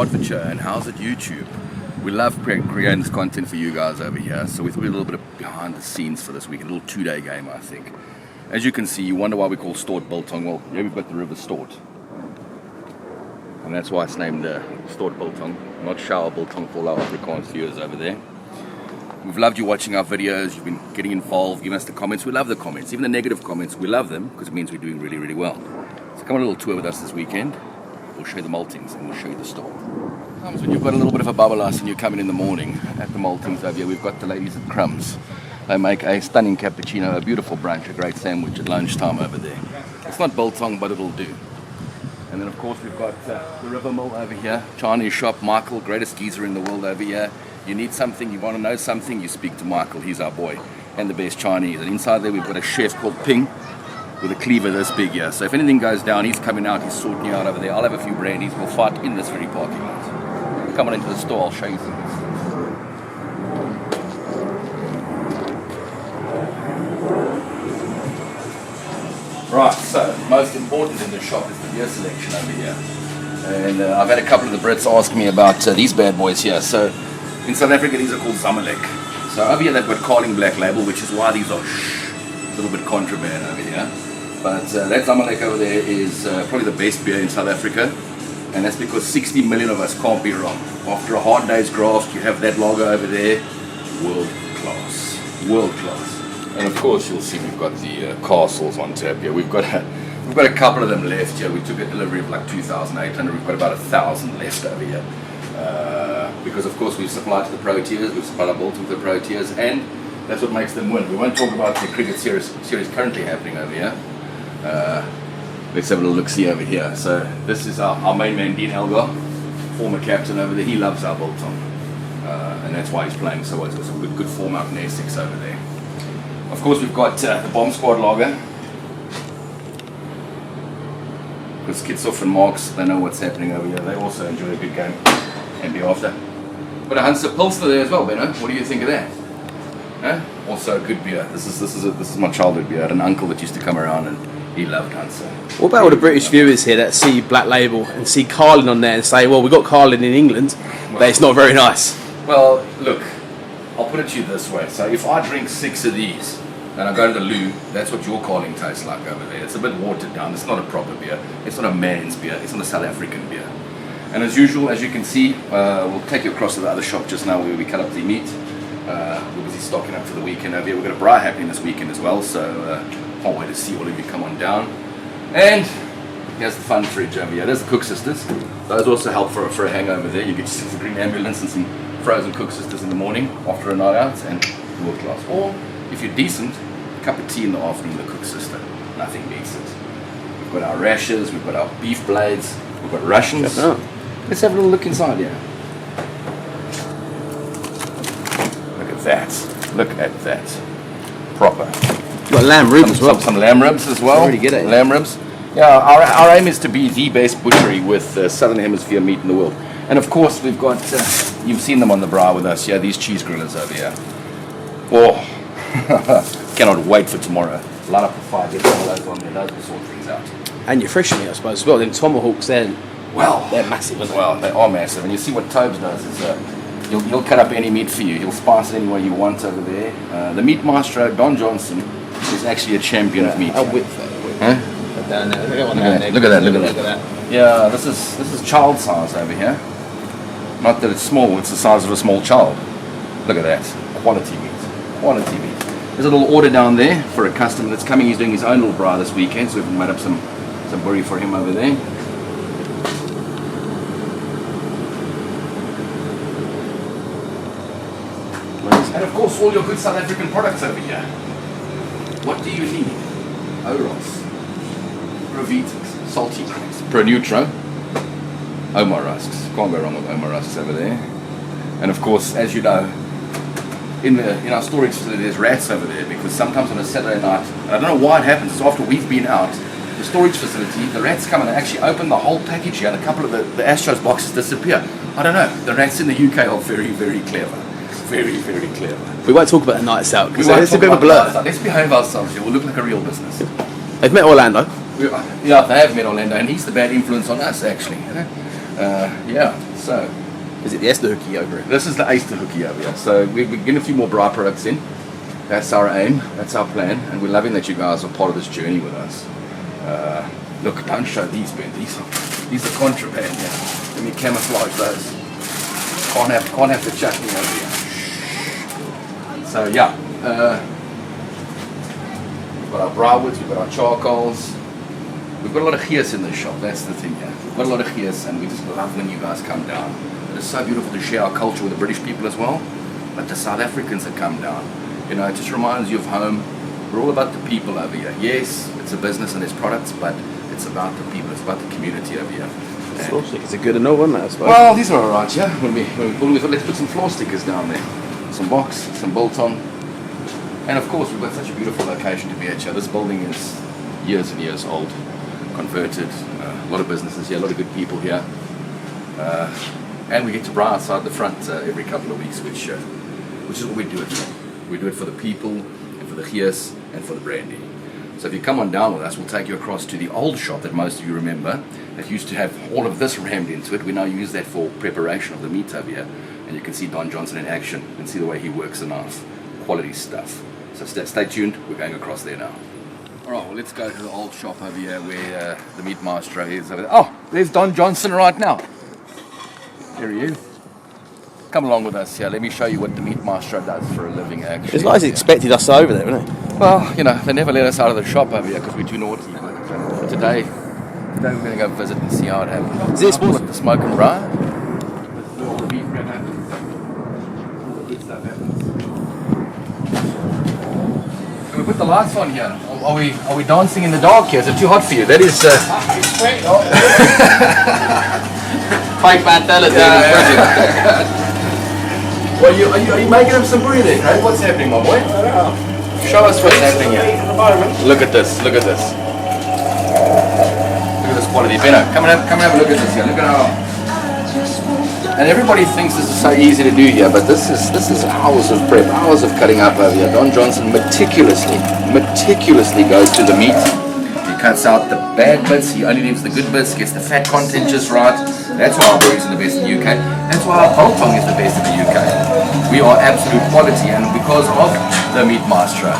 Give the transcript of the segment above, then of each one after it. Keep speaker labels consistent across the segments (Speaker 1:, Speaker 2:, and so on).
Speaker 1: Hertfordshire, and how's it YouTube? We love creating this content for you guys over here, so we thought a little bit of behind the scenes for this week, a little 2-day game I think. As you can see, you wonder why we call Stort Biltong. Well, here we've got the River Stort, and that's why it's named Stort Biltong, not Shower Biltong for all our Afrikaans viewers over there. We've loved you watching our videos, you've been getting involved, giving us the comments. We love the comments, even the negative comments, we love them because it means we're doing really, really well. So come on a little tour with us this weekend. We'll show you the maltings and we'll show you the store. Sometimes when you've got a little bit of a bubble ice and you're coming in the morning at the maltings over here, we've got the ladies at Crumbs. They make a stunning cappuccino, a beautiful brunch, a great sandwich at lunchtime over there. It's not biltong, but it'll do. And then of course we've got the River Mill over here, Chinese shop, Michael, greatest geezer in the world over here. You need something, you want to know something, you speak to Michael, he's our boy, and the best Chinese. And inside there we've got a chef called Ping, with a cleaver this big here. So if anything goes down, he's coming out, he's sorting you out over there. I'll have a few brandies, we'll fight in this very parking lot. Come on into the store, I'll show you things. Right, so most important in the shop is the beer selection over here. And I've had a couple of the Brits ask me about these bad boys here. So in South Africa, these are called Zamalek. So over here they've got Carling Black Label, which is why these are a little bit contraband over here. But that Zamalek over there is probably the best beer in South Africa. And that's because 60 million of us can't be wrong. After a hard day's graft, you have that lager over there. World class. World class. And of course you'll see we've got the castles on tap here. We've got a couple of them left here. We took a delivery of like 2,800. We've got about 1,000 left over here. Because of course we've supplied to the Proteas, we've supplied our Biltong to the Proteas, and that's what makes them win. We won't talk about the cricket series currently happening over here. Let's have a little look-see over here. So this is our main man, Dean Elgar, former captain over there. He loves our Biltong, and that's why he's playing so well. He's got some good form out in Essex over there. Of course we've got the Bomb Squad lager. Because Kitsoff and Marks, they know what's happening over here. They also enjoy a good game and be after. But a Hansa Pilsner there as well, Benno. What do you think of that? Huh? Also a good beer. This is my childhood beer. I had an uncle that used to come around and he loved Hansa.
Speaker 2: What about all the British viewers here that see Black Label and see Carling on there and say, well, we got Carling in England, but it's not very nice?
Speaker 1: Well, look, I'll put it to you this way. So if I drink 6 of these and I go to the loo, that's what your Carling tastes like over there. It's a bit watered down. It's not a proper beer. It's not a man's beer. It's not a South African beer. And as usual, as you can see, we'll take you across to the other shop just now where we cut up the meat. We're busy stocking up for the weekend over here. We've got a braai happening this weekend as well, so can't wait to see all of you come on down. And here's the fun fridge over here. There's the Cook Sisters. Those also help for a hangover there. You get yourself a green ambulance and some frozen Cook Sisters in the morning after a night out, and world class. Or if you're decent, a cup of tea in the afternoon with a Cook Sister. Nothing beats it. We've got our rashers, we've got our beef blades, we've got Russians. Let's have a little look inside here. Look at that. Look at that. Proper.
Speaker 2: You've got lamb ribs as well.
Speaker 1: Some lamb ribs as well.
Speaker 2: Really get it.
Speaker 1: Lamb ribs. Yeah, our aim is to be the best butchery with Southern Hemisphere meat in the world. And of course we've got, you've seen them on the Braai with us, yeah, these cheese grillers over here. Oh, cannot wait for tomorrow. Line up for 5, get some of those on there, those will sort things out.
Speaker 2: And your fresh meat, I suppose, as well. Then tomahawks, they're massive, aren't they?
Speaker 1: Well, they are massive. And you see what Tobes does is he'll cut up any meat for you. He'll spice it any way you want over there. The meat maestro, Don Johnson, is actually a champion of meat.
Speaker 2: I'll whip that.
Speaker 1: Huh?
Speaker 2: Down there.
Speaker 1: Look at that. Yeah, this is child size over here. Not that it's small, it's the size of a small child. Look at that. Quality meat. Quality meat. There's a little order down there for a customer that's coming. He's doing his own little braai this weekend, so we've made up some burry for him over there. And of course all your good South African products over here. What do you need? Oros, Provitas, salty cracks, Pro Nutro, Omar rusks. Can't go wrong with Omar rusks over there. And of course, as you know, in our storage facility there's rats over there, because sometimes on a Saturday night, and I don't know why it happens, it's after we've been out, the storage facility, the rats come and they actually open the whole package here and a couple of the Astros boxes disappear. I don't know, the rats in the UK are very, very clever. Very, very clever.
Speaker 2: We won't talk about the nights out, because it's a bit of a blur.
Speaker 1: Let's behave ourselves here, we'll look like a real business.
Speaker 2: They've met Orlando.
Speaker 1: Yeah, they have met Orlando, and he's the bad influence on us, actually. You know? Yeah, So,
Speaker 2: Is it the Esther hooky over it?
Speaker 1: this is the Easter hooky over here. So we're getting a few more Braai products in. That's our aim, that's our plan, and we're loving that you guys are part of this journey with us. Look, don't show these, Ben. These are contraband here. Let me camouflage those. Can't have the chutney over here. So yeah, we've got our Braai woods, we've got our charcoals. We've got a lot of gears in this shop, that's the thing here. We've got a lot of gears, and we just love when you guys come down. It's so beautiful to share our culture with the British people as well, but the South Africans that come down. You know, it just reminds you of home. We're all about the people over here. Yes, it's a business and there's products, but it's about the people, it's about the community over here.
Speaker 2: Floor stickers are good enough, aren't they, I suppose?
Speaker 1: Well, these are alright, yeah. When we thought, let's put some floor stickers down there. Some box, some biltong. And of course, we've got such a beautiful location to be at here. This building is years and years old, converted. A lot of businesses here, a lot of good people here. And we get to Braai outside the front every couple of weeks, which is what we do it for. We do it for the people, and for the gears, and for the brandy. So if you come on down with us, we'll take you across to the old shop that most of you remember, that used to have all of this rammed into it. We now use that for preparation of the meat over here. And you can see Don Johnson in action and see the way he works the knife. Quality stuff. So stay tuned, we're going across there now. Alright, well let's go to the old shop over here where the meat maestro is over there. Oh, there's Don Johnson right now. There he is. Come along with us here. Let me show you what the meat maestro does for a living, actually.
Speaker 2: It's like he expected us over there, isn't it?
Speaker 1: Well, you know, they never let us out of the shop over here because we're too naughty. But today we're going to go visit and see how it happens.
Speaker 2: Is this
Speaker 1: what the smoke and Braai? All the beef wrap happens. All the good stuff happens. Can we put the lights on here? Are we dancing in the dark here? Is it too hot for you? That is...
Speaker 2: Fake Mandela
Speaker 1: Well, are you making up some brew there, Craig? What's happening, my boy? Show us what's happening here. Look at this, look at this. Look at this quality. Benno, come and have a look at this here. Look at how... And everybody thinks this is so easy to do here, but this is hours of prep, hours of cutting up over here. Don Johnson meticulously goes to the meat. He cuts out the bad bits, he only leaves the good bits, gets the fat content just right. That's why our brews are the best in the UK. That's why our biltong is the best in the UK. We are absolute quality, and because of the meat maestro.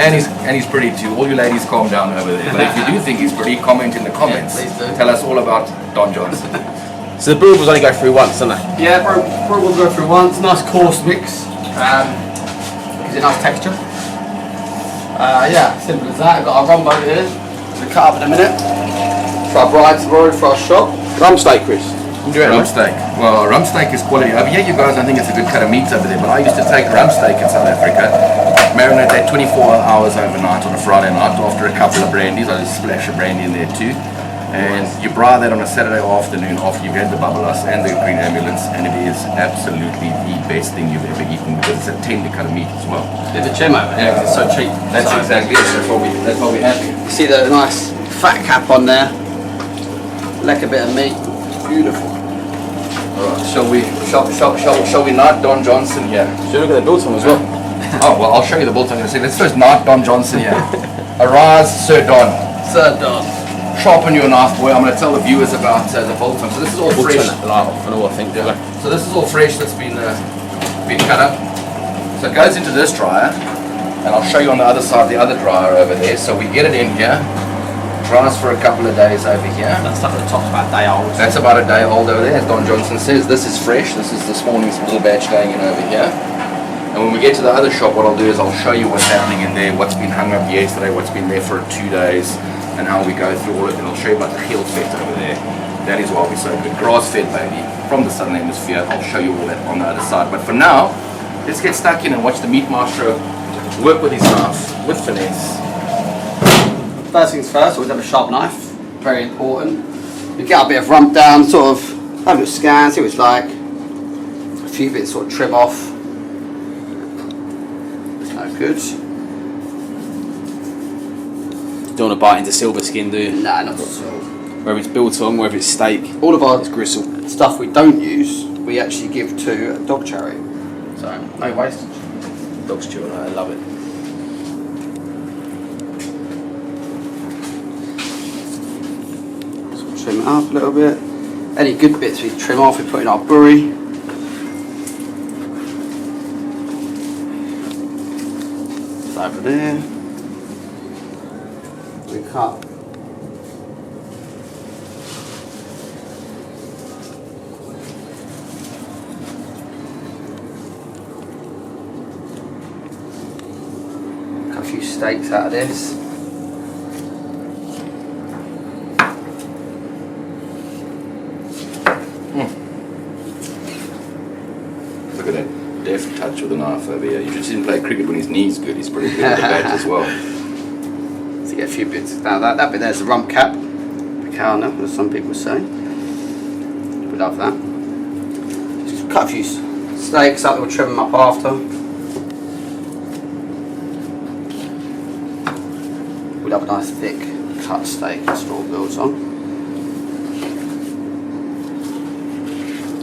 Speaker 1: And he's pretty too. All you ladies calm down over there. But if you do think he's pretty, comment in the comments.
Speaker 3: Yeah,
Speaker 1: tell us all about Don Johnson.
Speaker 2: So the brewables only go through once, don't they?
Speaker 3: Yeah, brew will go through once. Nice coarse mix. Gives it a nice texture. Yeah, simple as that. I've got our rump over here. We'll cut up in a minute. For our Braai tomorrow for our shop.
Speaker 2: Rump steak, Chris.
Speaker 1: Rump steak. Well, rump steak is quality. Over here, you guys, I think it's a good cut of meat over there. But I used to take rump steak in South Africa, marinate that 24 hours overnight on a Friday night. After a couple of brandies, I just splash a brandy in there too. And you braai that on a Saturday afternoon after you've had the bubblers and the green ambulance, and it is absolutely the best thing you've ever eaten because it's a tender cut of meat as well.
Speaker 3: Did the chim over there, it's so cheap.
Speaker 1: That's exactly it. That's what we have.
Speaker 3: You see the nice fat cap on there. Like a bit of meat. Beautiful.
Speaker 1: Alright, shall we knight Don Johnson here?
Speaker 2: Should we look at the biltong as well?
Speaker 1: Oh, well, I'll show you the biltong in a second. Let's first knight Don Johnson here. Arise, Sir Don.
Speaker 3: Sir Don.
Speaker 1: Sharpen your knife, boy. I'm going to tell the viewers about the biltong. So this is all
Speaker 2: We'll
Speaker 1: fresh.
Speaker 2: turn that light off and all, I think.
Speaker 1: Yeah. So this is all fresh that's been cut up. So it goes into this dryer, and I'll show you on the other side the other dryer over there. So we get it in here, dries for a couple of days over here.
Speaker 3: That stuff at the top's about a day old.
Speaker 1: That's about a day old over there, as Don Johnson says. This is fresh. This is this morning's little batch going in over here. And when we get to the other shop, what I'll do is I'll show you what's happening in there, what's been hung up yesterday, what's been there for 2 days, and how we go through all of it. And I'll show you about the heel fat over there. That is why we're so good. Grass-fed, baby, from the Southern Hemisphere. I'll show you all that on the other side. But for now, let's get stuck in and watch the meat maestro work with his knife, with finesse.
Speaker 3: First things first, always have a sharp knife. Very important. You get a bit of rump down, sort of have a little scan, see what it's like. A few bits sort of trim off. It's no good.
Speaker 2: Don't want to bite into silver skin, do you?
Speaker 3: Nah, not at all.
Speaker 2: Whether it's biltong, whether it's steak.
Speaker 3: All of our
Speaker 2: gristle
Speaker 3: stuff we don't use, we actually give to a dog charity. So, no wastage.
Speaker 2: Dog's chewing, I love it.
Speaker 3: Trim it up a little bit. Any good bits we trim off, we put in our brewery. It's over there. We cut. Cut a few steaks out of this.
Speaker 1: Look at that deft touch with the knife over here. You should see him play cricket when his knee's good. He's pretty good with the bat as well.
Speaker 3: To get a few bits. Now that bit there's the rump cap. The cow, as some people say. We love that. Just cut a few steaks up, we'll trim them up after. We love a nice thick cut steak and Stort Biltong.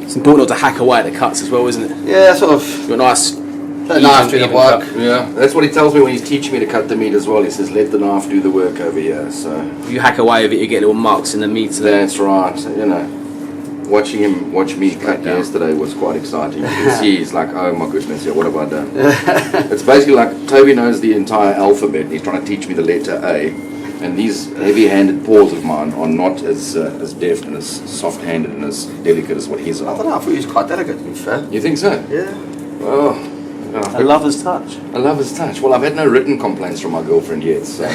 Speaker 2: It's important not to hack away at the cuts as well, isn't it?
Speaker 3: Yeah, sort of.
Speaker 2: You're nice.
Speaker 3: Let the knife do the work.
Speaker 1: Cut. Yeah, that's what he tells me when he's teaching me to cut the meat as well. He says, let the knife do the work over here. So
Speaker 2: If you hack away with it, you get little marks in the meat.
Speaker 1: that's right. You know, watch me cut yesterday was quite exciting. You can see he's like, oh my goodness, yeah, what have I done? It's basically like Toby knows the entire alphabet. And he's trying to teach me the letter A, and these heavy-handed paws of mine are not as deft and as soft-handed and as delicate as what his
Speaker 3: I
Speaker 1: are.
Speaker 3: don't know, I thought he was quite delicate to be fair.
Speaker 1: You think so?
Speaker 3: Yeah.
Speaker 1: Oh.
Speaker 2: A lover's touch.
Speaker 1: I love his touch. Well, I've had no written complaints from my girlfriend yet, so...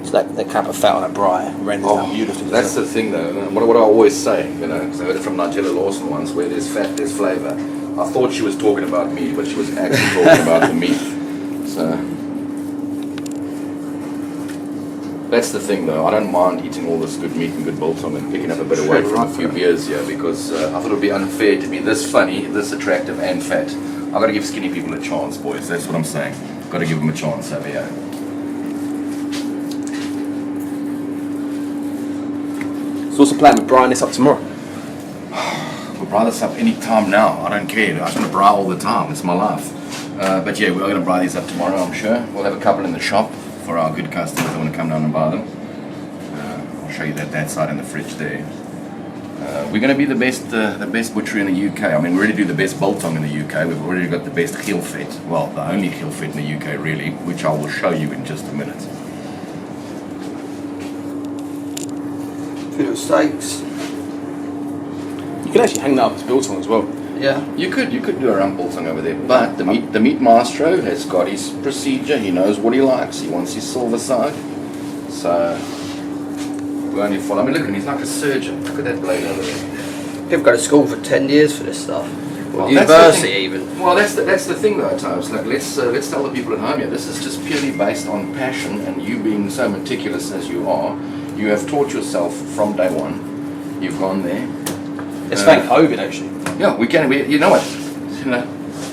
Speaker 2: It's like the cap of fat on a braai renders that beautifully.
Speaker 1: That's the thing, though. What I always say, you know, because I heard it from Nigella Lawson once, where there's fat, there's flavour. I thought she was talking about meat, but she was actually talking about the meat. So... That's the thing, though. I don't mind eating all this good meat and good biltong and picking up a bit of weight from a few beers here, because I thought it would be unfair to be this funny, this attractive and fat. I've got to give skinny people a chance, boys. That's what I'm saying. Got to give them a chance over here.
Speaker 2: So what's the plan with Brian this up tomorrow?
Speaker 1: We'll braai this up any time now. I don't care. I'm going to braai all the time. It's my life. But yeah, we're going to braai these up tomorrow, I'm sure. We'll have a couple in the shop for our good customers that want to come down and buy them. I'll show you that side in the fridge there. We're going to be the best butchery in the UK. I mean, we already do the best biltong in the UK. We've already got the best geelvet. Well, the only geelvet in the UK, really, which I will show you in just a minute.
Speaker 3: Few little steaks.
Speaker 2: You can actually hang that up as biltong as well.
Speaker 3: Yeah.
Speaker 1: You could do a rump biltong over there, but the meat maestro has got his procedure. He knows what he likes. He wants his silverside. So we only follow. I mean, look at him. He's like a surgeon. Look at that blade over there.
Speaker 3: People go to school for 10 years for this stuff.
Speaker 1: Well,
Speaker 3: university even.
Speaker 1: Well, that's the thing though, Tobes. Like, let's tell the people at home here. This is just purely based on passion, and you being so meticulous as you are, you have taught yourself from day one. You've gone there.
Speaker 2: It's thank COVID actually.
Speaker 1: Yeah, you know what? You know,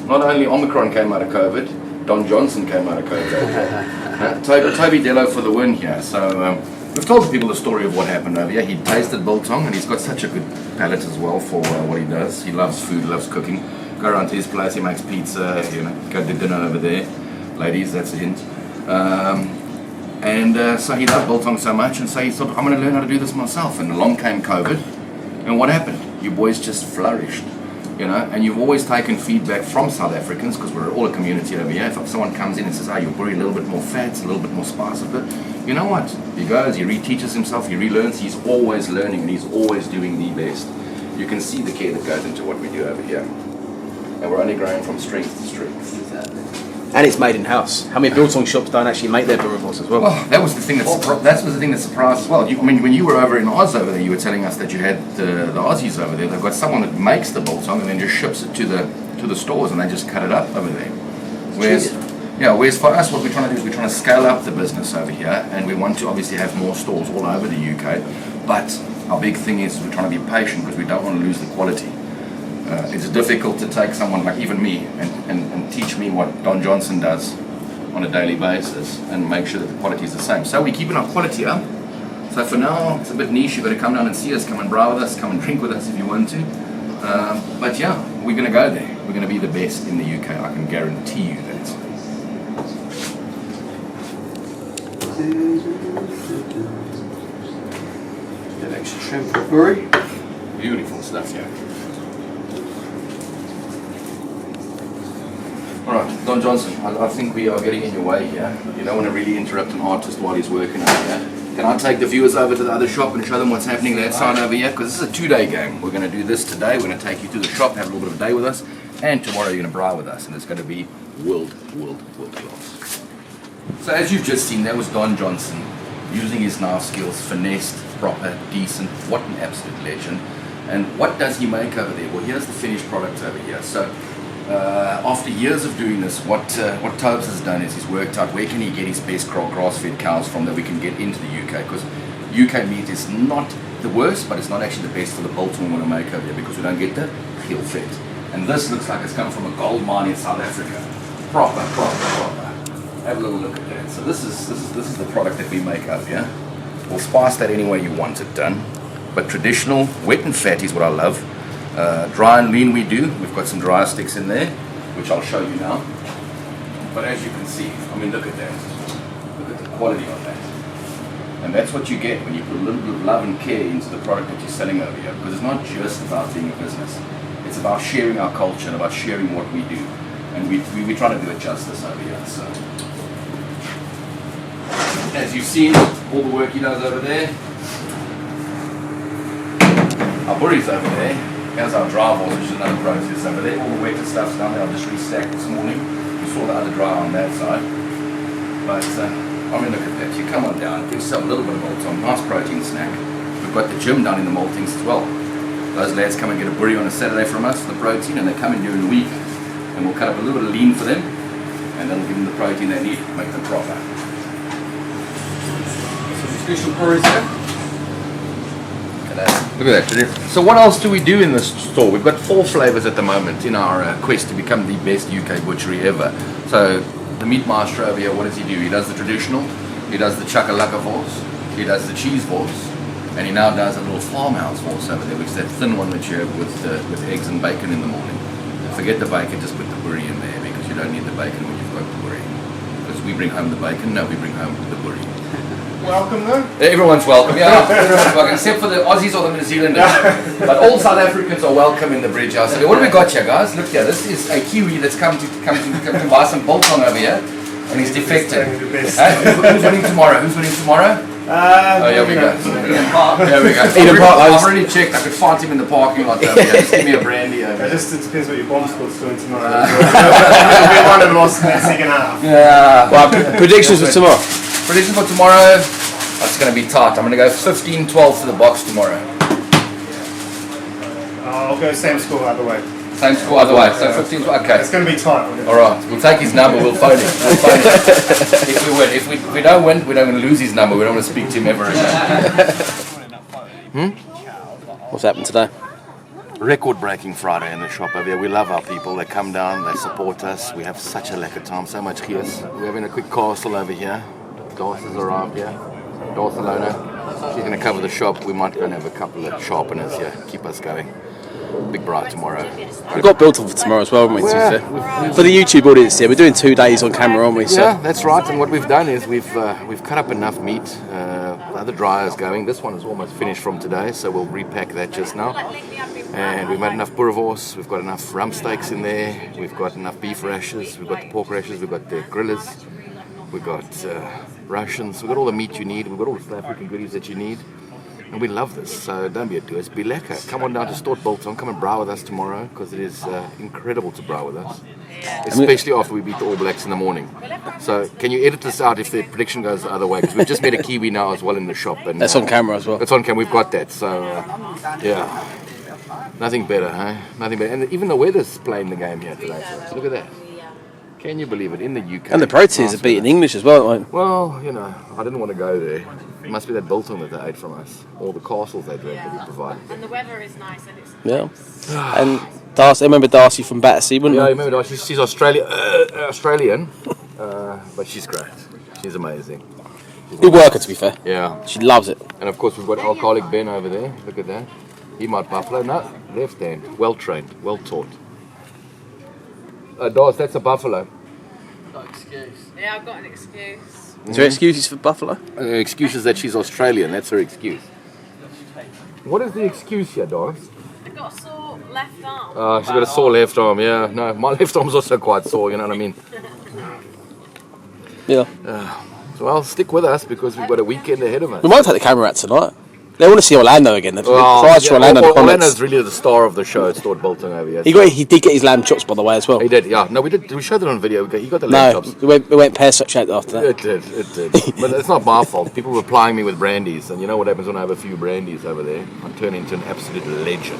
Speaker 1: not only Omicron came out of COVID, Don Johnson came out of COVID. Toby Dello for the win here. So we've told the people the story of what happened over here. He tasted biltong, and he's got such a good palate as well for what he does. He loves food, loves cooking. Go around to his place, he makes pizza. You know, go to dinner over there, ladies. That's a hint. So he loved biltong so much, and so he thought, I'm going to learn how to do this myself. And along came COVID, and what happened? You boys just flourished, you know, and you've always taken feedback from South Africans, because we're all a community over here. If someone comes in and says, you'll brew a little bit more fats, a little bit more spice, but you know what? He goes, he reteaches himself, he relearns, he's always learning, and he's always doing the best. You can see the care that goes into what we do over here. And we're only growing from strength to strength.
Speaker 3: Exactly.
Speaker 2: And it's made in house. How many biltong shops don't actually make their boerewors as well?
Speaker 1: Well, that was the thing that surprised as well. I mean, when you were over in Oz over there, you were telling us that you had the Aussies over there. They've got someone that makes the biltong and then just ships it to the stores, and they just cut it up over there. Whereas for us, what we're trying to do is we're trying to scale up the business over here, and we want to obviously have more stores all over the UK. But our big thing is we're trying to be patient, because we don't want to lose the quality. It's difficult to take someone like even me and teach me what Don Johnson does on a daily basis and make sure that the quality is the same. So we're keeping our quality up. So for now, it's a bit niche. You've got to come down and see us, come and braai with us, come and drink with us if you want to. But yeah, we're going to go there. We're going to be the best in the UK. I can guarantee you that.
Speaker 3: Get extra shrimp for curry.
Speaker 1: Beautiful stuff, yeah. Alright, Don Johnson, I think we are getting in your way here. You don't want to really interrupt an artist while he's working over here. Can I take the viewers over to the other shop and show them what's happening that side over here? Because this is a 2-day game. We're going to do this today. We're going to take you to the shop, have a little bit of a day with us, and tomorrow you're going to braai with us, and it's going to be world class. So as you've just seen, that was Don Johnson using his knife skills, finessed, proper, decent. What an absolute legend. And what does he make over there? Well, here's the finished product over here. So after years of doing this, what Toby has done is he's worked out where can he get his best grass-fed cows from that we can get into the UK, because UK meat is not the worst, but it's not actually the best for the biltong we want to make over here, because we don't get the heel fed. And this looks like it's come from a gold mine in South Africa. Proper. Have a little look at that. So this is the product that we make over here. We'll spice that any way you want it done, but traditional, wet and fat is what I love. Dry and lean we do. We've got some dry sticks in there, which I'll show you now. But as you can see, I mean, look at that. Look at the quality of that. And that's what you get when you put a little bit of love and care into the product that you're selling over here. Because it's not just about being a business. It's about sharing our culture and about sharing what we do. And we try to do it justice over here. So, as you've seen, all the work he does over there. Our burries over there. Here's our dry balls, which is another process over there. All the wetter stuff's down there. I've just restacked this morning. You saw the other dry on that side. But, I mean, look at that. You come on down, give yourself a little bit of biltong, nice protein snack. We've got the gym down in the maltings as well. Those lads come and get a burry on a Saturday from us for the protein, and they come in during the week. And we'll cut up a little bit of lean for them, and that'll give them the protein they need, make them proper.
Speaker 3: Some special curries here.
Speaker 1: Look at that. So what else do we do in this store? We've got 4 flavors at the moment in our quest to become the best UK butchery ever. So the meat master over here, what does he do? He does the traditional, he does the chakalaka force, he does the cheese force, and he now does a little farmhouse force over there, which is that thin one that you have with eggs and bacon in the morning. Forget the bacon, just put the burry in there, because you don't need the bacon when you've got the burry. Because we bring home the bacon, no, we bring home the burry.
Speaker 4: Welcome though.
Speaker 1: Everyone's welcome, yeah. Everyone's welcome, except for the Aussies or the New Zealanders. But all South Africans are welcome in the bridge house. So what have we got here, guys? Look here, this is a Kiwi that's come to buy some biltong over here, and he's defected. Who's winning tomorrow? Oh, here we go. There we go. I've already checked. I could find him in the parking lot over here. Just give me a brandy over here.
Speaker 4: It depends what your bomb squad's doing tomorrow. We might have lost in the second half.
Speaker 1: Yeah.
Speaker 2: Well, predictions for tomorrow.
Speaker 1: Predictions for tomorrow. That's going to be tight. I'm going to go 15-12 to the box tomorrow.
Speaker 4: I'll go same score either way.
Speaker 1: Same score either way. So 15-12. Okay.
Speaker 4: It's going to be tight.
Speaker 1: All right. We'll take his number. We'll phone him. If we win. If we don't win, we don't want to lose his number. We don't want to speak to him ever again.
Speaker 2: What's happened today?
Speaker 1: Record-breaking Friday in the shop over here. We love our people. They come down, they support us. We have such a lekker time, so much cheers. We're having a quick castle over here. Doss has arrived here. Doss Alona. She's going to cover the shop. We might go and have a couple of sharpeners here. Keep us going. Big braai tomorrow.
Speaker 2: We've got biltong for tomorrow as well, haven't we?
Speaker 1: Yeah,
Speaker 2: for the YouTube audience here, we're doing 2 days on camera, aren't we? So.
Speaker 1: Yeah, that's right. And what we've done is we've cut up enough meat. The other dryer is going. This one is almost finished from today, so we'll repack that just now. And we've made enough boerewors. We've got enough rump steaks in there. We've got enough beef rashers. We've got the pork rashers. We've got the grillers. We've got Russians. We've got all the meat you need. We've got all the South African goodies that you need. And we love this, so don't be a tourist, be lekker. Come on down to Stort Biltong, come and braai with us tomorrow, because it is incredible to braai with us. Especially after we beat the All Blacks in the morning. So, can you edit this out if the prediction goes the other way? Because we've just met a Kiwi now as well in the shop. And
Speaker 2: that's on camera as well.
Speaker 1: That's on camera, we've got that, so yeah. Nothing better, huh? Nothing better. And even the weather's playing the game here today, so look at that. Can you believe it? In the UK.
Speaker 2: And the proteins are beating English as well, aren't they?
Speaker 1: Well, you know, I didn't want to go there. It must be that biltong that they ate from us. All the castles they drank that we provided.
Speaker 5: And the weather is nice and it's
Speaker 2: Yeah. And Darcy, I remember Darcy from Battersea, wouldn't
Speaker 1: I
Speaker 2: you?
Speaker 1: remember Darcy. She's Australian, but she's great. She's amazing.
Speaker 2: Good worker, to be fair.
Speaker 1: Yeah.
Speaker 2: She loves it.
Speaker 1: And of course we've got alcoholic Ben over there. Look at that. He might buffalo. No, left hand. Well trained, well taught. Darcy, that's a buffalo.
Speaker 3: No excuse.
Speaker 5: Yeah, I've got an excuse.
Speaker 2: Is there excuses for Buffalo?
Speaker 1: Excuse is that she's Australian. That's her excuse. What is the excuse here, Doris?
Speaker 5: I got a sore left arm.
Speaker 1: She's got a sore left arm, yeah. No, my left arm's also quite sore, you know what I mean?
Speaker 2: Yeah.
Speaker 1: So, well, stick with us because we've got a weekend ahead of us.
Speaker 2: We might take the camera out tonight. They want to see Orlando again. They've tried to Orlando in the comments.
Speaker 1: Orlando's really the star of the show. It's Stort Biltong over here.
Speaker 2: He did get his lamb chops, by the way, as well.
Speaker 1: He did, yeah. No, we showed it on video. He got the lamb chops.
Speaker 2: We went pear-shaped after that.
Speaker 1: It did. But it's not my fault. People were plying me with brandies, and you know what happens when I have a few brandies over there? I turn into an absolute legend.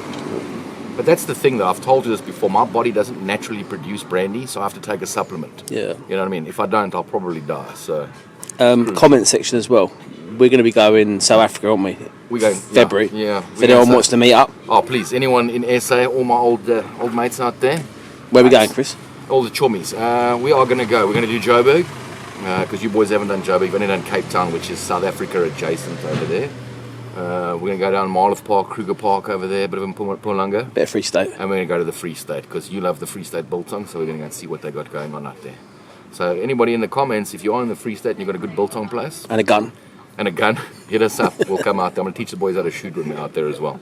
Speaker 1: But that's the thing, though. I've told you this before. My body doesn't naturally produce brandy, so I have to take a supplement.
Speaker 2: Yeah.
Speaker 1: You know what I mean? If I don't, I'll probably die. So.
Speaker 2: Comment section as well. We're going to be going South Africa, aren't we?
Speaker 1: We're going
Speaker 2: February.
Speaker 1: Yeah.
Speaker 2: If anyone wants to meet up.
Speaker 1: Oh, please. Anyone in SA, all my old mates out there.
Speaker 2: Where are we going, Chris?
Speaker 1: All the chummies. We are going to go. We're going to do Joburg. Because you boys haven't done Joburg. You've only done Cape Town, which is South Africa adjacent over there. We're going to go down Marlow Park, Kruger Park over there, a bit of Mpumalanga.
Speaker 2: Bit of Free State.
Speaker 1: And we're going to go to the Free State because you love the Free State Biltong, so we're going to go and see what they got going on out there. So anybody in the comments, if you are in the Free State and you've got a good Biltong place
Speaker 2: And a gun.
Speaker 1: hit us up. We'll come out there. I'm going to teach the boys how to shoot with me out there as well.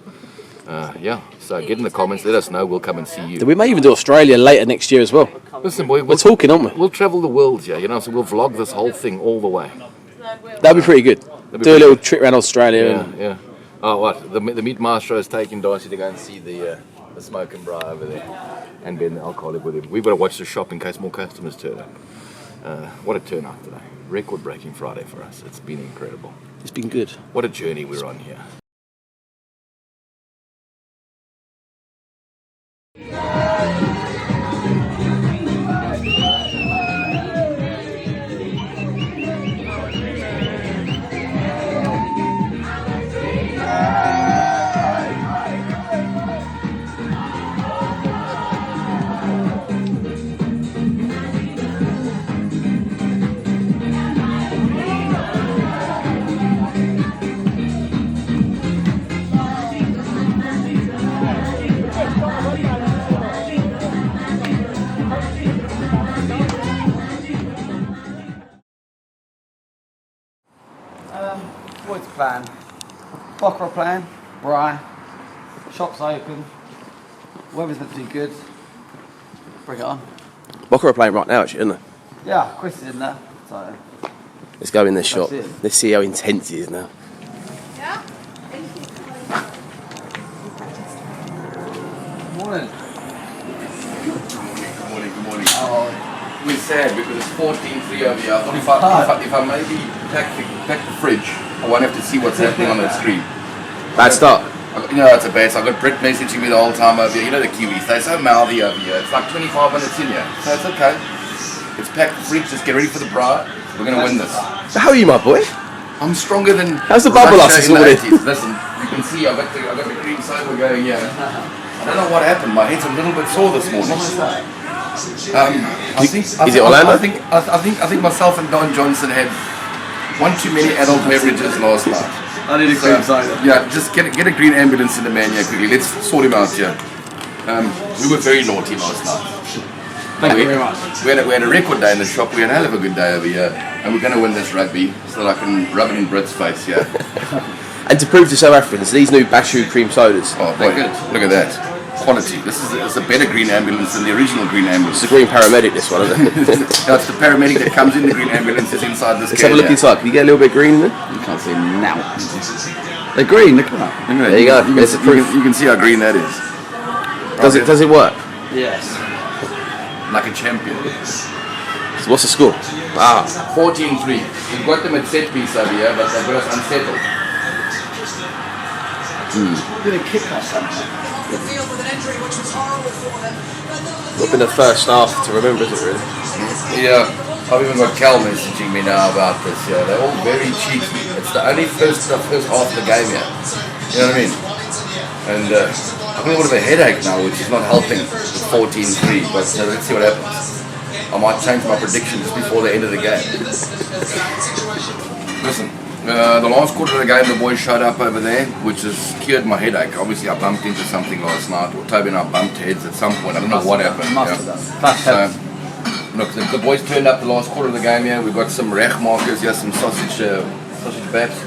Speaker 1: So get in the comments, let us know. We'll come and see you.
Speaker 2: We may even do Australia later next year as well.
Speaker 1: Listen, boy,
Speaker 2: We're talking, aren't we?
Speaker 1: We'll travel the world, yeah. You know, so we'll vlog this whole thing all the way.
Speaker 2: That'd be pretty good. Do a little trip around Australia.
Speaker 1: Yeah. Oh, what? The meat maestro is taking Darcy to go and see the smoke and braai over there, and Ben the alcoholic with him. We've got to watch the shop in case more customers turn up. What a turnout today! Record-breaking Friday for us. It's been incredible.
Speaker 2: It's been good.
Speaker 1: What a journey we're on here.
Speaker 3: What's the plan? Bokra plan, Braai, shop's open, weather's meant to be good. Bring it on.
Speaker 2: Boca are playing right now, actually, isn't they?
Speaker 3: Yeah, Chris is in there, so.
Speaker 2: Let's go in this shop.
Speaker 3: it.
Speaker 2: Let's see how intense he is now.
Speaker 5: Yeah?
Speaker 3: Morning.
Speaker 1: Good morning.
Speaker 3: Oh,
Speaker 1: We're sad because it's 14:3 over here. I thought if I maybe pack the fridge, I won't have to see what's happening on the screen.
Speaker 2: Bad start.
Speaker 1: You know, it's a bad. I got Britt messaging me the whole time over here. You know the Kiwis, they're so mouthy over here. It's like 25 minutes in here, so it's okay. It's packed the fridge. Just get ready for the braai. We're gonna win this.
Speaker 2: So how are you, my boy?
Speaker 1: I'm stronger than.
Speaker 2: How's the bubble
Speaker 1: Russia
Speaker 2: us
Speaker 1: in the
Speaker 2: sorted?
Speaker 1: 80s. Listen, you can see I got the cream soda going here. I don't know what happened. My head's a little bit sore this morning.
Speaker 2: Is it Orlando?
Speaker 1: I think myself and Don Johnson had one too many adult beverages last night.
Speaker 3: I need a cream soda.
Speaker 1: Yeah, just get a green ambulance in the man here quickly. Let's sort him out here. We were very naughty last night.
Speaker 3: Thank you very much.
Speaker 1: We had a record day in the shop. We had a hell of a good day over here, and we're going to win this rugby so that I can rub it in Brit's face here.
Speaker 2: And to prove to South Africans, these new Bashu cream sodas.
Speaker 1: Oh boy, look at that. Quality. This is a better green ambulance than the original green ambulance.
Speaker 2: It's the green paramedic, this one, isn't it?
Speaker 1: No, it's the paramedic that comes in the green ambulance is inside this.
Speaker 2: Let's have a look inside. Can you get a little bit of green in there?
Speaker 3: You can't see them now. They're green, look at that.
Speaker 1: Look at that.
Speaker 2: There you go.
Speaker 1: You
Speaker 2: There's the proof.
Speaker 1: can see how green that is.
Speaker 2: Does it work?
Speaker 3: Yes.
Speaker 1: Like a champion.
Speaker 2: So what's the score?
Speaker 1: 14-3. We've got them at set piece over here, but they've got us unsettled.
Speaker 3: Gonna kick us something.
Speaker 2: Not been the first half to remember, is it really?
Speaker 1: Yeah, I've even got Cal messaging me now about this. Yeah, they're all very cheeky. It's the only first half of the game here. You know what I mean? And I've got a bit of a headache now, which is not helping with 14-3. But let's see what happens. I might change my prediction just before the end of the game. Listen. The last quarter of the game, the boys showed up over there, which has cured my headache. Obviously, I bumped into something last night, or Toby and I bumped heads at some point. I don't know what happened.
Speaker 3: Must have done.
Speaker 1: So, Look, the boys turned up the last quarter of the game here. We've got some rech markers here, some sausage baps.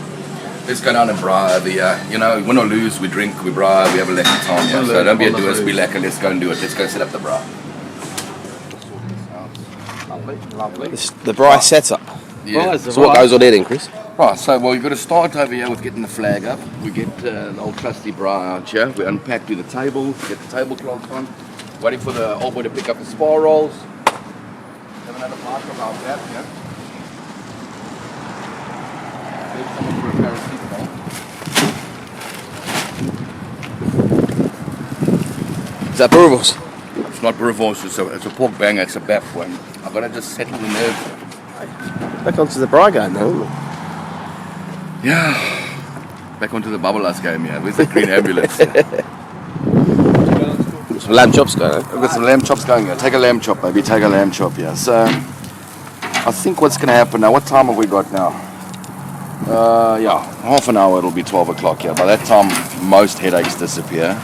Speaker 1: Let's go down and braai over here. You know, win or lose, we drink, we braai, we have a lekker time here. So don't be a doers, be lekker. Let's go and do it. Let's go set up the braai.
Speaker 3: Lovely.
Speaker 2: The Braai setup.
Speaker 1: Yeah.
Speaker 2: So what goes on there then, Chris?
Speaker 1: Right, so well, you've got to start over here with getting the flag up. We get the old trusty braai out here. We unpack, do the table, get the tablecloth on. Waiting for the old boy to pick up the spar rolls. Have another marker about that, yeah. There's someone for a paracetamol.
Speaker 2: Is that boerewors?
Speaker 1: It's not boerewors, it's a pork banger, it's a bap one. I've got to just settle the nerves.
Speaker 2: Back onto the Braai game now, isn't it?
Speaker 1: Yeah. Back onto the bubble-us game, yeah. Where's the green ambulance?
Speaker 2: Some lamb chops going on.
Speaker 1: I've got some lamb chops going here. Take a lamb chop, baby. Take a lamb chop, yeah. So, I think what's going to happen now, what time have we got now? Yeah, half an hour it'll be 12 o'clock, yeah. By that time, most headaches disappear.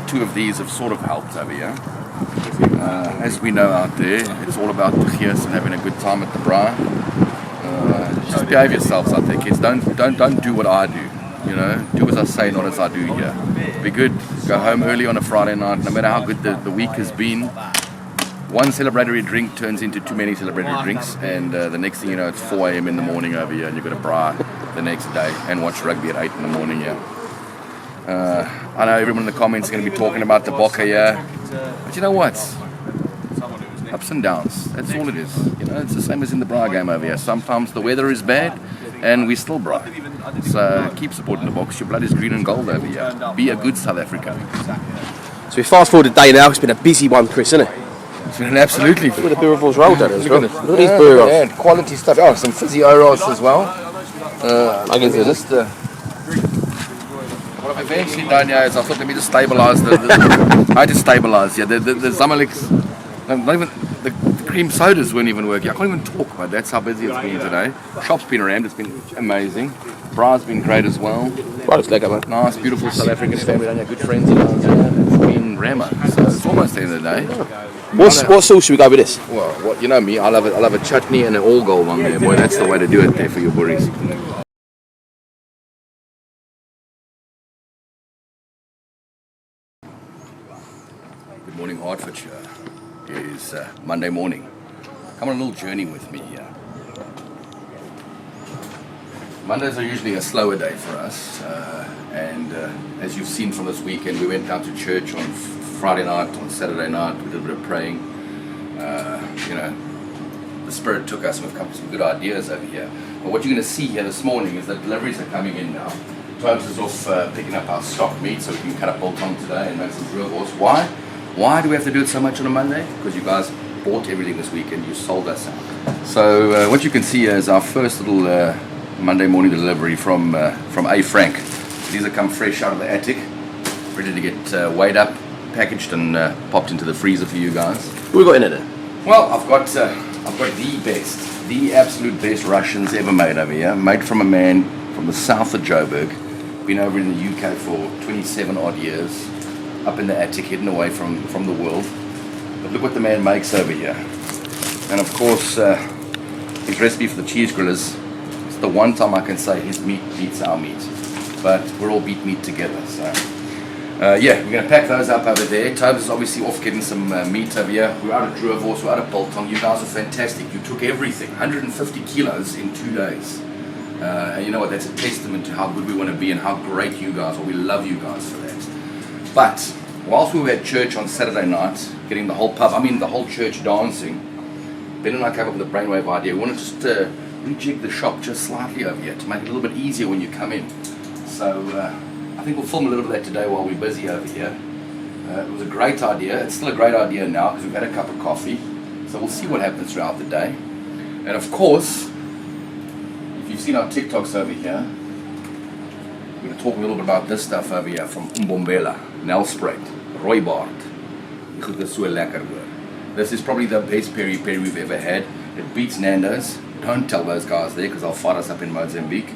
Speaker 1: Two of these have sort of helped over here. As we know out there, it's all about the gears and having a good time at the braai. Just behave yourselves out there, kids. Don't do what I do. You know, do as I say, not as I do here. Be good. Go home early on a Friday night, no matter how good the week has been. One celebratory drink turns into too many celebratory drinks, and the next thing you know, it's 4 a.m. in the morning over here, and you've got to braai the next day and watch rugby at 8 in the morning here. I know everyone in the comments is going to be talking about the Bokke here, but you know what? Ups and downs. That's all it is. You know, it's the same as in the braai game over here. Sometimes the weather is bad, and we still braai. So keep supporting the Boks. Your blood is green and gold over here. Be a good South African.
Speaker 2: So we fast forward the day now. It's been a busy one, Chris, isn't it?
Speaker 1: It's been absolutely.
Speaker 2: Look at the boerewors rolled down as well. Look at these
Speaker 1: Yeah,
Speaker 2: boerewors.
Speaker 1: quality stuff. Oh, some fizzy oros as well.
Speaker 2: I can see this.
Speaker 1: What I've eventually done here is I thought let me just stabilise I had to stabilise, yeah. The Zamaliks, not even the cream sodas weren't even working. I can't even talk, but that's how busy it's been today. Shop's been around, it's been amazing. Brai's been great as well.
Speaker 2: Right, it's lekker, man.
Speaker 1: Nice, beautiful South African family down here, good friends of ours. It's been Rama, so it's almost the end of the day.
Speaker 2: What sauce should we go with this?
Speaker 1: Well, what you know me, I'll have a chutney and an all gold one there, boy. That's the way to do it there for your boeries. Good morning, Hertfordshire. It is Monday morning. Come on a little journey with me here. Mondays are usually a slower day for us, and as you've seen from this weekend, we went down to church on Friday night, on Saturday night, we did a bit of praying. You know, the Spirit took us and we've come to some good ideas over here. But what you're going to see here this morning is that deliveries are coming in now. Toby is off picking up our stock meat so we can cut up biltong today and make some boerewors. Why? Why do we have to do it so much on a Monday? Because you guys bought everything this weekend, you sold us out. So what you can see here is our first little Monday morning delivery from A. Frank. These have come fresh out of the attic, ready to get weighed up, packaged and popped into the freezer for you guys.
Speaker 2: What we got in it then?
Speaker 1: Well, I've got the absolute best Russians ever made over here, made from a man from the south of Joburg, been over in the UK for 27 odd years, up in the attic, hidden away from the world. But look what the man makes over here. And of course, his recipe for the cheese grillers, it's the one time I can say his meat beats our meat. But we're all beat meat together, so... yeah, we're going to pack those up over there. Toby's obviously off getting some meat over here. We're out of Druivors, we're out of Biltong. You guys are fantastic. You took everything, 150 kilos in 2 days. And you know what, that's a testament to how good we want to be and how great you guys are. We love you guys for that. But whilst we were at church on Saturday night, getting the whole church dancing, Ben and I came up with a brainwave idea. We want to just rejig the shop just slightly over here to make it a little bit easier when you come in. So I think we'll film a little bit of that today while we're busy over here. It was a great idea. It's still a great idea now because we've had a cup of coffee. So we'll see what happens throughout the day. And of course, if you've seen our TikToks over here, we're going to talk a little bit about this stuff over here from Umbombela, Nelspruit, Rooibart. This is probably the best peri-peri we've ever had. It beats Nando's. Don't tell those guys there because they'll fight us up in Mozambique.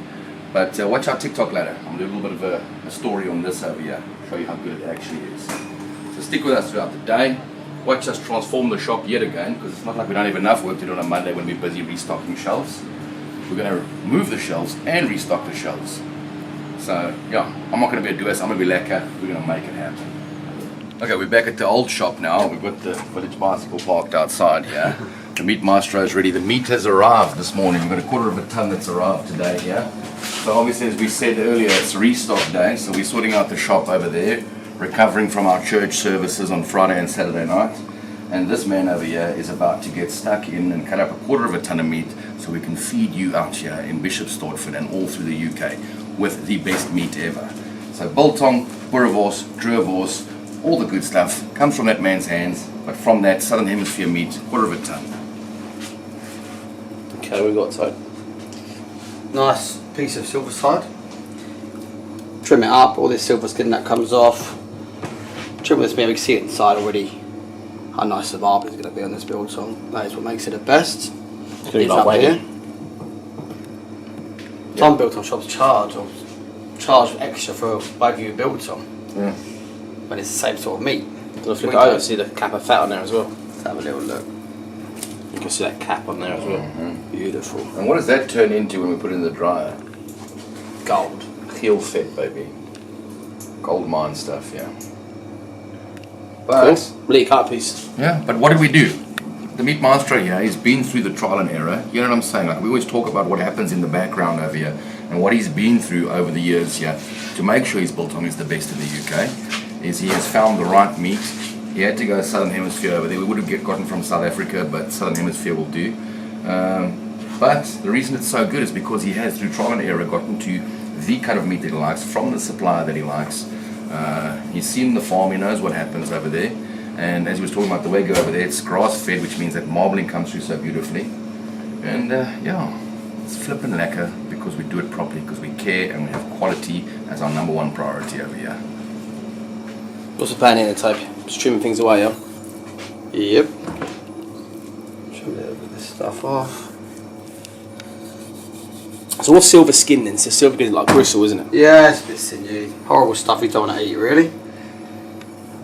Speaker 1: But watch our TikTok later. I'm going to do a little bit of a story on this over here. Show you how good it actually is. So stick with us throughout the day. watch us transform the shop yet again, because it's not like we don't have enough work to do on a Monday when we're busy restocking shelves. We're going to remove the shelves and restock the shelves. So yeah, I'm not going to be a doer, I'm going to be lekker. We're going to make it happen. Okay, we're back at the old shop now. We've got the village bicycle parked outside here. The meat maestro is ready. The meat has arrived this morning. We've got a 1/4 of a ton that's arrived today here. So obviously, as we said earlier, it's restock day. So we're sorting out the shop over there, recovering from our church services on Friday and Saturday night. And this man over here is about to get stuck in and cut up a 1/4 of a ton of meat so we can feed you out here in Bishop Stortford and all through the UK with the best meat ever. So biltong, boerewors, druiwors, all the good stuff comes from that man's hands, but from that Southern Hemisphere meat, 1/4 of a ton.
Speaker 2: Okay, we got Toby.
Speaker 3: Nice piece of silverside. Trim it up, all this silver skin that comes off. Trim this meat, we can see it inside already. How nice the barb is going to be on this biltong. That is what makes it the best.
Speaker 2: It's like
Speaker 3: up
Speaker 2: Wagyu.
Speaker 3: here. Some biltong shops charge extra for Wagyu biltong.
Speaker 1: Yeah.
Speaker 3: But it's the same sort of meat.
Speaker 2: Can I flip it over? See the cap of fat on there as well.
Speaker 3: Let's have a little look.
Speaker 2: You can see that cap on there as well.
Speaker 3: Beautiful.
Speaker 1: And what does that turn into when we put it in the dryer?
Speaker 3: Gold.
Speaker 1: Heel fit, baby. Gold mine stuff, yeah. But
Speaker 2: Cool. Really cut piece.
Speaker 1: yeah, but what did we do? The meat master here, he's been through the trial and error. You know what I'm saying? Like, we always talk about what happens in the background over here and what he's been through over the years here to make sure his biltong is the best in the UK. Is he has found the right meat. He had to go Southern Hemisphere over there. We would have gotten from South Africa, but Southern Hemisphere will do. But the reason it's so good is because he has, through trial and error, gotten to the kind of meat that he likes from the supplier that he likes. He's seen the farm, he knows what happens over there. And as he was talking about the Wagyu over there, it's grass-fed, which means that marbling comes through so beautifully. And yeah, it's flippin' lekker because we do it properly, because we care and we have quality as our #1 priority over here.
Speaker 2: What's the plan here, Toby? Just trimming things away, yeah?
Speaker 3: Yep. Trim a little bit of this stuff off.
Speaker 2: So what's silver skin then? So silver skin is like gristle, isn't it?
Speaker 3: Yeah, it's a bit sinewy. Horrible stuff you don't want to eat, really.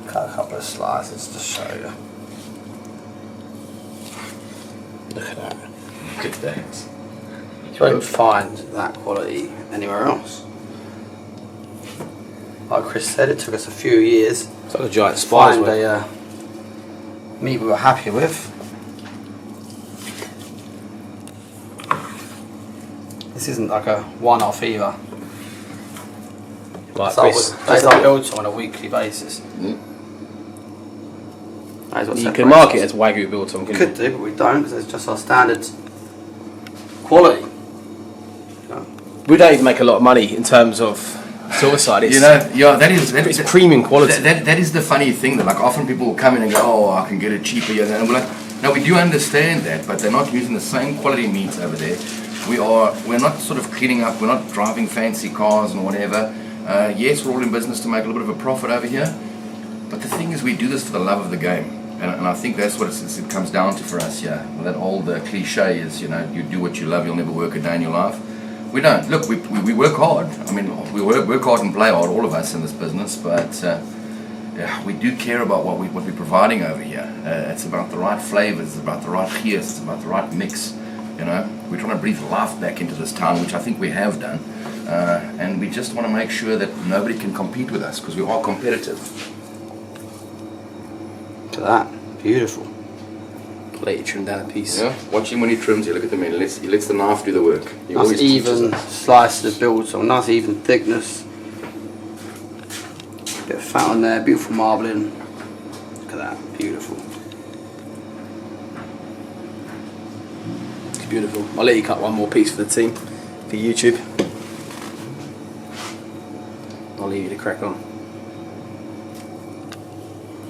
Speaker 3: Cut a couple of slices to show you.
Speaker 2: Look at that.
Speaker 1: Look at that.
Speaker 3: You won't find that quality anywhere else. Like Chris said, it took us a few years
Speaker 2: It's like a giant
Speaker 3: to
Speaker 2: spider's
Speaker 3: find
Speaker 2: web.
Speaker 3: a meat we were happy with. This isn't like a one-off either.
Speaker 2: Like
Speaker 3: So
Speaker 2: Chris.
Speaker 3: they don't build on a weekly basis. That is what
Speaker 2: You
Speaker 3: separates
Speaker 2: can mark it
Speaker 3: us.
Speaker 2: as Wagyu biltong,
Speaker 3: We
Speaker 2: can
Speaker 3: could do, but we don't because it's just our standard quality.
Speaker 2: We don't even make a lot of money in terms of silverside. It's,
Speaker 1: You know, yeah, that is
Speaker 2: it's premium quality.
Speaker 1: That is the funny thing that like often people will come in and go, oh, I can get it cheaper here. And we're like, no, we do understand that, but they're not using the same quality meats over there. We're not sort of cleaning up. We're not driving fancy cars and whatever. Yes, we're all in business to make a little bit of a profit over here, but the thing is, we do this for the love of the game, and I think that's what it comes down to for us here. Well, that old cliche is, you know, you do what you love, you'll never work a day in your life. We don't. Look, we work hard. I mean, we work hard and play hard, all of us in this business, but yeah, we do care about what we're providing over here. It's about the right flavors, it's about the right gears, it's about the right mix. You know, we're trying to breathe life back into this town, which I think we have done, and we just want to make sure that nobody can compete with us because we are competitive.
Speaker 3: Look at that. Beautiful.
Speaker 2: Let you trim down a piece.
Speaker 1: Yeah, watch him when he trims. You look at the man. He lets the knife do the work. He
Speaker 3: Nice
Speaker 1: always teaches
Speaker 3: even
Speaker 1: us.
Speaker 3: slices of biltong, nice even thickness. Bit of fat on there, beautiful marbling. Look at that, beautiful.
Speaker 2: It's beautiful. I'll let you cut one more piece for the team, for YouTube. I'll leave you to crack on.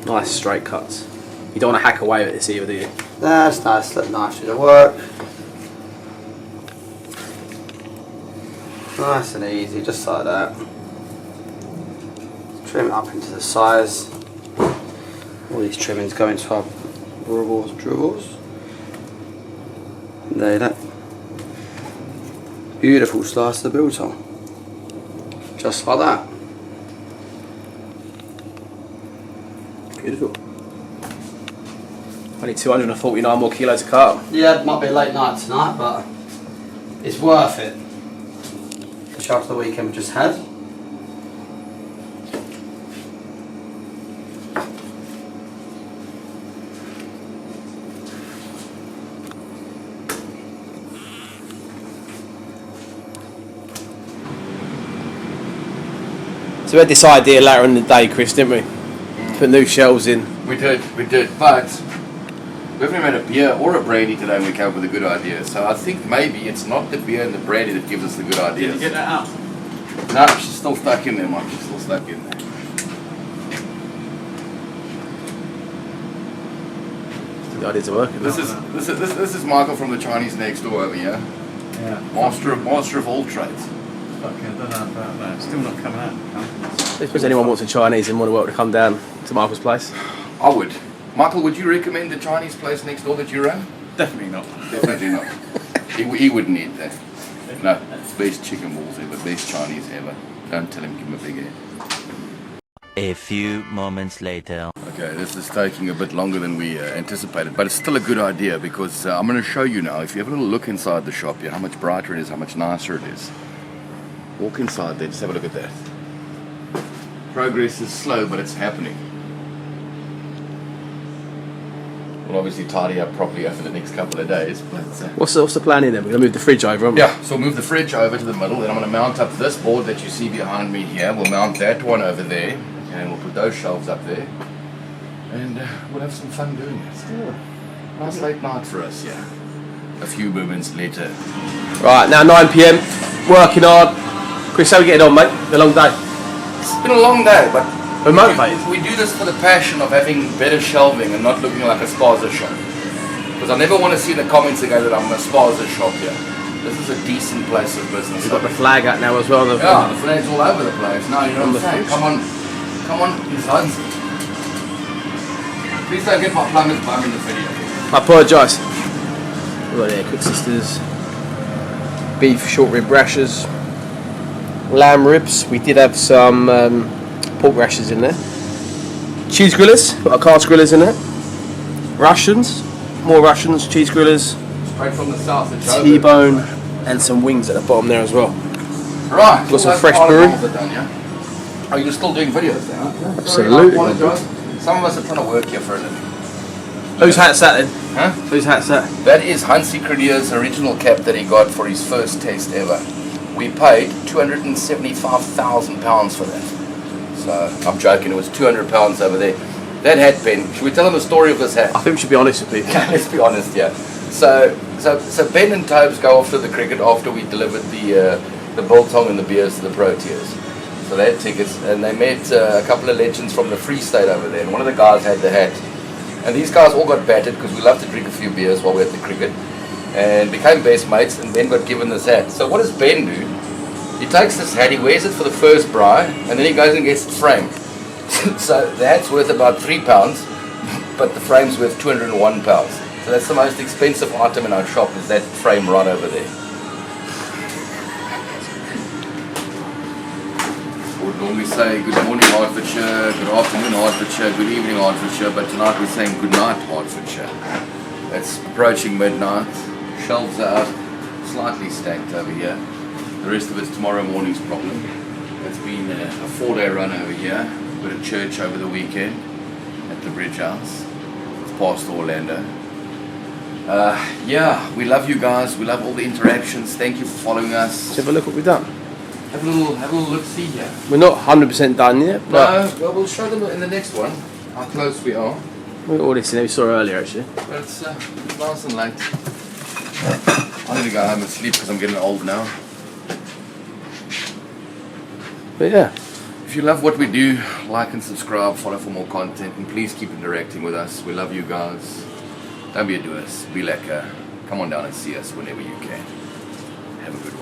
Speaker 2: Nice straight cuts. You don't want to hack away with this either, do you?
Speaker 3: That's nice, let the knife do the work. Nice and easy, just like that. Trim it up into the size. All these trimmings go into our dribbles. There, that. Beautiful slice of the biltong. Just like that.
Speaker 2: Beautiful. Only 249 more kilos of carp.
Speaker 3: Yeah, it might be a late night tonight, but it's worth it. Especially after the weekend we just had.
Speaker 2: So we had this idea later in the day, Chris, didn't we? Put new shelves in.
Speaker 1: We did, but we haven't had a beer or a brandy today and we came up with a good idea. So I think maybe it's not the beer and the brandy that gives us the good ideas.
Speaker 4: Did you get that out?
Speaker 1: No, she's still stuck in there, Mike. She's still stuck in there.
Speaker 2: The ideas are working.
Speaker 1: This is Michael from the Chinese next door over here.
Speaker 4: Yeah.
Speaker 1: Master of all trades.
Speaker 4: Fucking, I don't know about that. Still not coming out.
Speaker 2: If there's anyone wants a Chinese and want to come down to Michael's place.
Speaker 1: I would. Michael, would you recommend the Chinese place next door that you run?
Speaker 4: Definitely not.
Speaker 1: Definitely not. He wouldn't eat that. No, best chicken balls ever, best Chinese ever. Don't tell him, give him a big ear.
Speaker 6: A few moments later.
Speaker 1: Okay, this is taking a bit longer than we anticipated, but it's still a good idea because I'm going to show you now, if you have a little look inside the shop here, how much brighter it is, how much nicer it is. Walk inside there, just have a look at that. Progress is slow, but it's happening. We'll obviously tidy up properly over the next couple of days, but...
Speaker 2: What's the plan here then? We're going to move the fridge over, aren't we?
Speaker 1: Yeah, so we'll move the fridge over to the middle, then I'm going to mount up this board that you see behind me here. We'll mount that one over there, and we'll put those shelves up there. And we'll have some fun doing it. Still a nice late night for us, yeah. A few moments later.
Speaker 2: Right, now 9 PM, working hard. Chris, how are we getting on, mate? A long day.
Speaker 1: It's been a long day, but
Speaker 2: We're motivated.
Speaker 1: we do this for the passion of having better shelving and not looking like a spaza shop. Because I never want to see in the comments again that I'm a spaza shop here. This is a decent place of business.
Speaker 2: We've got the flag out now as well.
Speaker 1: Yeah, the flag's all over the place. No, you know
Speaker 2: On
Speaker 1: what
Speaker 2: the
Speaker 1: I'm saying?
Speaker 2: fridge.
Speaker 1: Come on inside. Please don't get my plumber's bum in the video.
Speaker 2: I apologise. We've got there, Cook Sisters, beef short rib rashers, lamb ribs. We did have some pork rashers in there. Cheese grillers, got our cast grillers in there. Russians, more Russians, cheese grillers,
Speaker 1: Straight from the south of Joburg.
Speaker 2: T-bone, and some wings at the bottom there as well.
Speaker 1: Right.
Speaker 2: Got some
Speaker 1: those
Speaker 2: fresh
Speaker 1: olive
Speaker 2: brew.
Speaker 1: oils are done, yeah? Oh, you're still doing videos now?
Speaker 2: Absolutely.
Speaker 1: Sorry, I apologise. Some of us are trying to work here for a living.
Speaker 2: Whose hat's that then?
Speaker 1: Huh?
Speaker 2: Whose hat's that?
Speaker 1: That is Hansi Credier's original cap that he got for his first test ever. We paid £275,000 for that. So, I'm joking, it was £200 over there. That hat, Ben, should we tell them the story of this hat?
Speaker 2: I think we should be honest with people.
Speaker 1: Let's be honest, yeah. So Ben and Tobes go off to the cricket after we delivered the biltong and the beers to the Proteas. So they had tickets, and they met a couple of legends from the Free State over there, and one of the guys had the hat. And these guys all got battered because we love to drink a few beers while we're at the cricket, and became best mates, and Ben got given this hat. So what does Ben do? He takes this hat, he wears it for the first braai, and then he goes and gets it framed. So the hat's worth about £3, but the frame's worth £201. So that's the most expensive item in our shop, is that frame right over there. We would normally say good morning Hertfordshire, good afternoon Hertfordshire, good evening Hertfordshire, but tonight we're saying good night Hertfordshire. It's approaching midnight, shelves are out, slightly stacked over here. The rest of it's tomorrow morning's problem. It's been a 4-day run over here. We've got a church over the weekend at the Bridge House. It's past Orlando. Yeah, we love you guys. We love all the interactions. Thank you for following us.
Speaker 2: Let's have a look what we've done.
Speaker 1: Have a little look-see here.
Speaker 2: We're not 100% done yet, but
Speaker 1: No, well, we'll show them in the next one how close we are.
Speaker 2: we got all this in there. We saw earlier actually.
Speaker 1: But it's nice and late. I need to go home and sleep because I'm getting old now.
Speaker 2: But yeah,
Speaker 1: If you love what we do, like and subscribe, follow for more content, and please keep interacting with us. We love you guys. Don't be a doers. Be lekker. Come on down and see us whenever you can. Have a good